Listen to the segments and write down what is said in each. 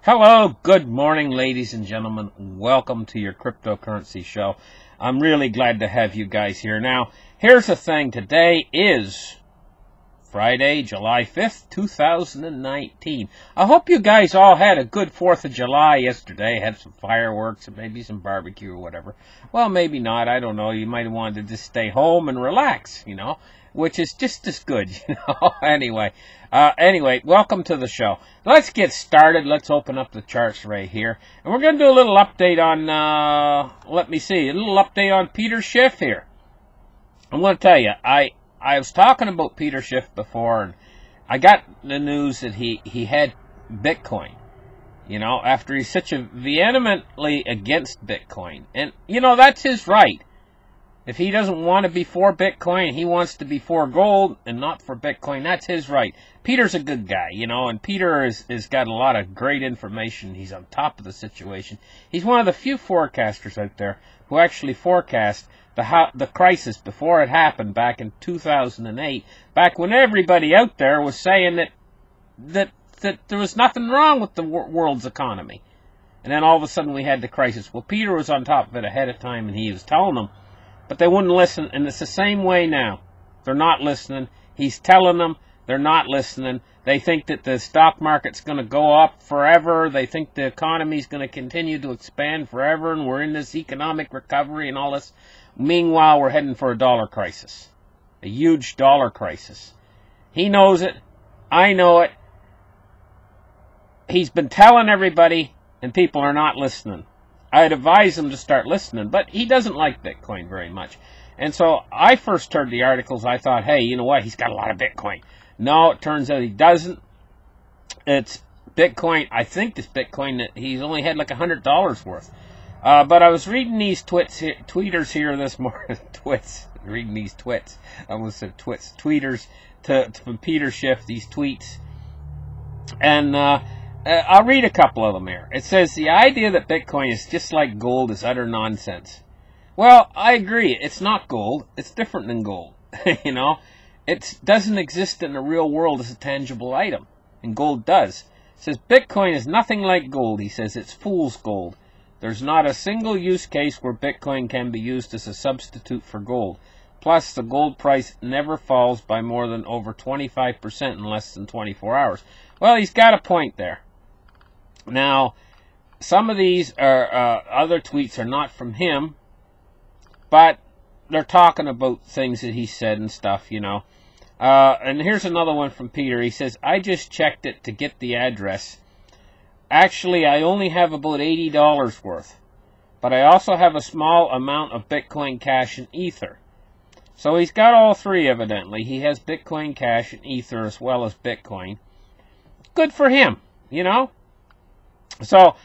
Hello, good morning, ladies and gentlemen. Welcome to your cryptocurrency show. I'm really glad to have you guys here. Now, here's the thing. Today is Friday, July 5th, 2019. I hope you guys all had a good 4th of July yesterday. Had some fireworks and maybe some barbecue or whatever. Well, maybe not. I don't know. You might have wanted to just stay home and relax, which is just as good, Anyway, welcome to the show. Let's get started. Let's open up the charts right here. And we're going to do a little update on, a little update on Peter Schiff here. I'm going to tell you, I was talking about Peter Schiff before, and I got the news that he had Bitcoin, after he's such a vehemently against Bitcoin. And, that's his right. If he doesn't want to be for Bitcoin, he wants to be for gold and not for Bitcoin, that's his right. Peter's a good guy, and Peter has got a lot of great information. He's on top of the situation. He's one of the few forecasters out there who actually forecast the crisis before it happened back in 2008, back when everybody out there was saying that there was nothing wrong with the world's economy. And then all of a sudden we had the crisis. Well, Peter was on top of it ahead of time, and he was telling them, but they wouldn't listen, and it's the same way now. They're not listening. He's telling them, they're not listening. They think that the stock market's going to go up forever. They think the economy's going to continue to expand forever, and we're in this economic recovery and all this. Meanwhile, we're heading for a dollar crisis, a huge dollar crisis. He knows it. I know it. He's been telling everybody, and people are not listening. I'd advise him to start listening, but he doesn't like Bitcoin very much. And so I first heard the articles, I thought, hey, you know what, he's got a lot of Bitcoin. No, it turns out he doesn't. It's Bitcoin, I think this Bitcoin that he's only had like $100 worth. But I was reading these tweeters here this morning, reading these twits. I almost said twits. Tweeters from Peter Schiff, these tweets. And I'll read a couple of them here. It says, the idea that Bitcoin is just like gold is utter nonsense. Well, I agree. It's not gold. It's different than gold. It doesn't exist in the real world as a tangible item. And gold does. It says, Bitcoin is nothing like gold. He says, it's fool's gold. There's not a single use case where Bitcoin can be used as a substitute for gold. Plus, the gold price never falls by more than over 25% in less than 24 hours. Well, he's got a point there. Now, some of these are other tweets are not from him, but they're talking about things that he said and stuff, And here's another one from Peter. He says, I just checked it to get the address. Actually, I only have about $80 worth, but I also have a small amount of Bitcoin Cash and Ether. So he's got all three, evidently. He has Bitcoin Cash and Ether as well as Bitcoin. Good for him, So,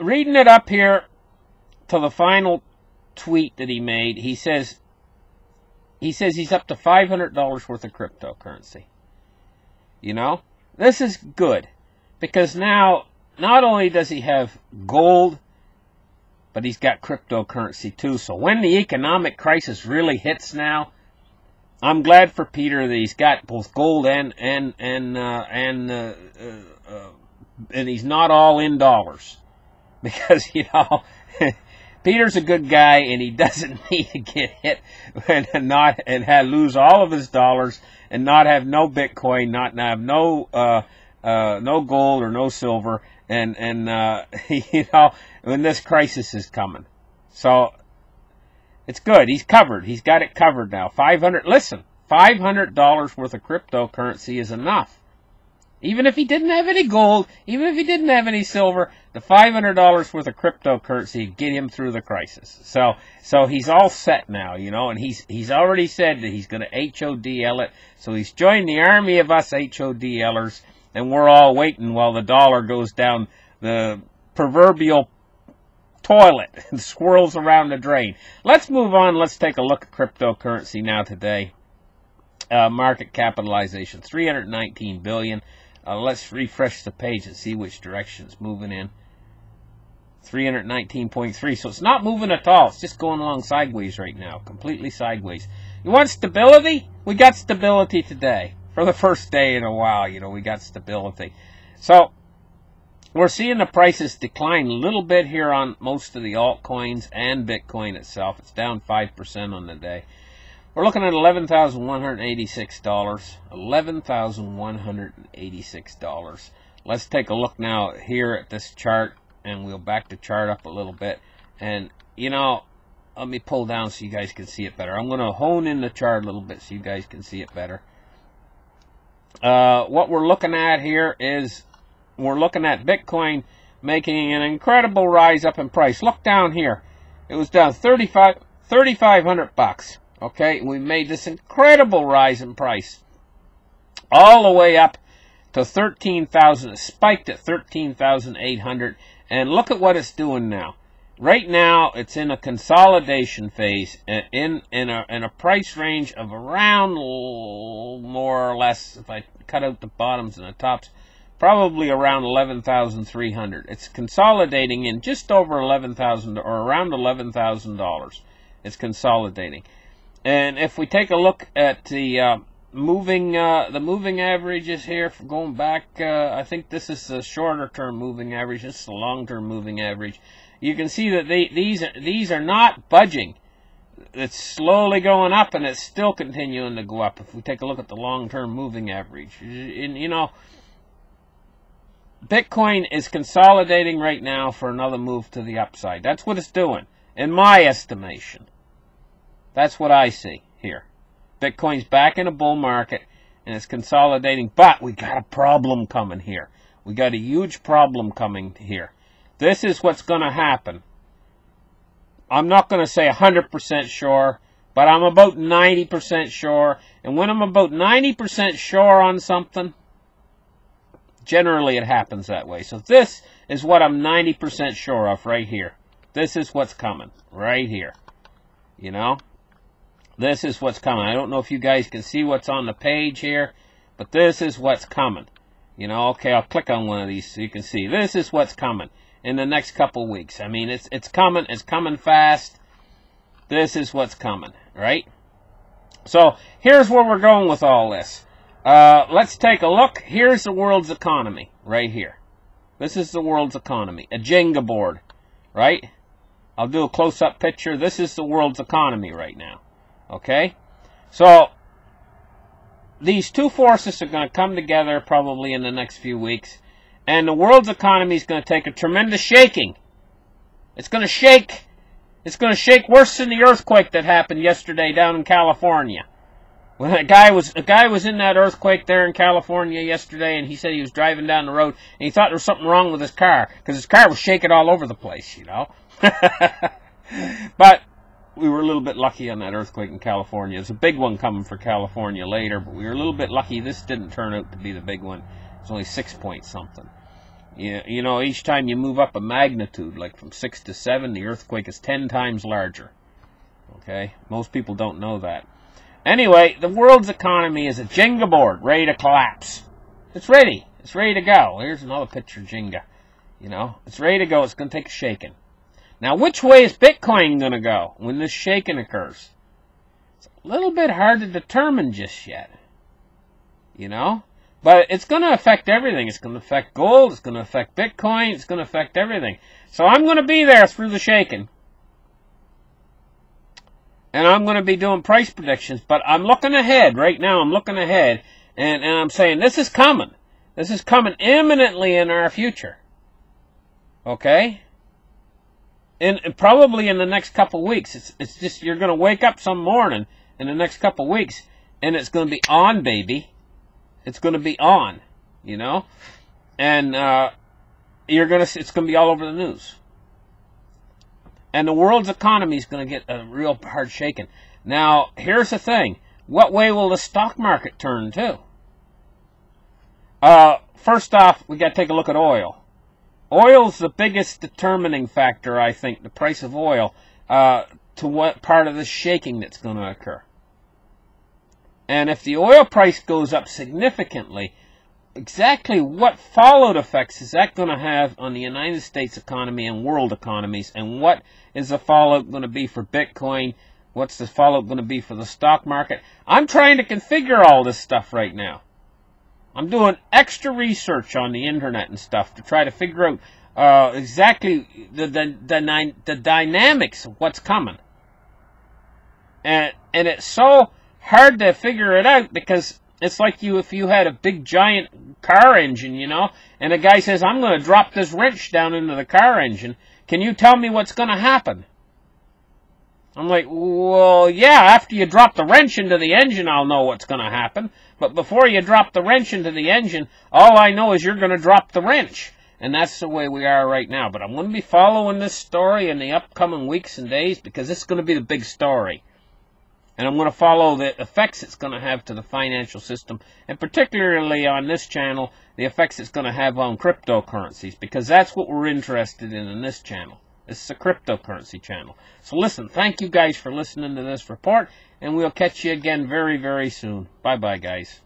reading it up here to the final tweet that he made, he says he's up to $500 worth of cryptocurrency. This is good, because now not only does he have gold, but he's got cryptocurrency too. So when the economic crisis really hits now, I'm glad for Peter that he's got both gold and he's not all in dollars, because Peter's a good guy, and he doesn't need to get hit and lose all of his dollars and not have no Bitcoin, not have no gold or no silver, and when this crisis is coming. So it's good. He's covered. He's got it covered now. $500 worth of cryptocurrency is enough. Even if he didn't have any gold, even if he didn't have any silver, the $500 worth of cryptocurrency would get him through the crisis. So he's all set now, and he's already said that he's going to HODL it. So he's joined the army of us HODLers, and we're all waiting while the dollar goes down the proverbial toilet and swirls around the drain. Let's move on. Let's take a look at cryptocurrency now today. Market capitalization, $319 billion. Let's refresh the page and see which direction it's moving in. 319.3. So it's not moving at all. It's just going along sideways right now. Completely sideways. You want stability? We got stability today. For the first day in a while, we got stability. So we're seeing the prices decline a little bit here on most of the altcoins and Bitcoin itself. It's down 5% on the day. We're looking at $11,186. $11,186. Let's take a look now here at this chart, and we'll back the chart up a little bit. And, you know, let me pull down so you guys can see it better. I'm going to hone in the chart a little bit so you guys can see it better. What we're looking at here is we're looking at Bitcoin making an incredible rise up in price. Look down here. It was down $3,500. Okay, we made this incredible rise in price all the way up to 13,000. It spiked at 13,800, and look at what it's doing now. Right now, it's in a consolidation phase, in a price range of around, more or less, if I cut out the bottoms and the tops, probably around 11,300. It's consolidating in just over 11,000 or around $11,000. It's consolidating. And if we take a look at the moving averages here, going back, I think this is the shorter term moving average. This is the long term moving average. You can see that these are not budging. It's slowly going up, and it's still continuing to go up. If we take a look at the long term moving average, and you know, Bitcoin is consolidating right now for another move to the upside. That's what it's doing, in my estimation. That's what I see here. Bitcoin's back in a bull market, and it's consolidating, but we got a problem coming here. We got a huge problem coming here. This is what's going to happen. I'm not going to say 100% sure, but I'm about 90% sure. And when I'm about 90% sure on something, generally it happens that way. So this is what I'm 90% sure of right here. This is what's coming right here. You know? This is what's coming. I don't know if you guys can see what's on the page here, but this is what's coming. You know, okay, I'll click on one of these so you can see. This is what's coming in the next couple weeks. I mean, it's coming fast. This is what's coming, right? So, here's where we're going with all this. Let's take a look. Here's the world's economy right here. This is the world's economy. A Jenga board, right? I'll do a close-up picture. This is the world's economy right now. Okay, so these two forces are going to come together probably in the next few weeks, and the world's economy is going to take a tremendous shaking. It's going to shake. It's going to shake worse than the earthquake that happened yesterday down in California. When a guy was in that earthquake there in California yesterday, and he said he was driving down the road, and he thought there was something wrong with his car because his car was shaking all over the place, you know. But we were a little bit lucky on that earthquake in California. There's a big one coming for California later, but we were a little bit lucky. This didn't turn out to be the big one. It's only 6 point something. You know, each time you move up a magnitude, like from 6 to 7, the earthquake is 10 times larger. Okay? Most people don't know that. Anyway, the world's economy is a Jenga board ready to collapse. It's ready. It's ready to go. Here's another picture of Jenga. You know, it's ready to go. It's going to take a shaking. Now, which way is Bitcoin going to go when this shaking occurs? It's a little bit hard to determine just yet, you know? But it's going to affect everything. It's going to affect gold. It's going to affect Bitcoin. It's going to affect everything. So I'm going to be there through the shaking. And I'm going to be doing price predictions. But I'm looking ahead. Right now, I'm looking ahead. And I'm saying this is coming. This is coming imminently in our future. Okay? And probably in the next couple of weeks. It's just you're going to wake up some morning in the next couple of weeks, and it's going to be on, baby. It's going to be on, you know, and it's going to be all over the news. And the world's economy is going to get a real hard shaking. Now, here's the thing: what way will the stock market turn to? First off, we got to take a look at oil. Oil's the biggest determining factor, I think, the price of oil, to what part of the shaking that's going to occur. And if the oil price goes up significantly, exactly what followed effects is that going to have on the United States economy and world economies, and what is the fallout going to be for Bitcoin? What's the fallout going to be for the stock market? I'm trying to configure all this stuff right now. I'm doing extra research on the internet and stuff to try to figure out exactly the dynamics of what's coming. And it's so hard to figure it out because it's like if you had a big giant car engine, you know, and a guy says, I'm going to drop this wrench down into the car engine. Can you tell me what's going to happen? I'm like, well, yeah, after you drop the wrench into the engine, I'll know what's going to happen. But before you drop the wrench into the engine, all I know is you're going to drop the wrench. And that's the way we are right now. But I'm going to be following this story in the upcoming weeks and days because this is going to be the big story. And I'm going to follow the effects it's going to have to the financial system, and particularly on this channel, the effects it's going to have on cryptocurrencies, because that's what we're interested in this channel. This is a cryptocurrency channel. So listen, thank you guys for listening to this report, and we'll catch you again very, very soon. Bye-bye, guys.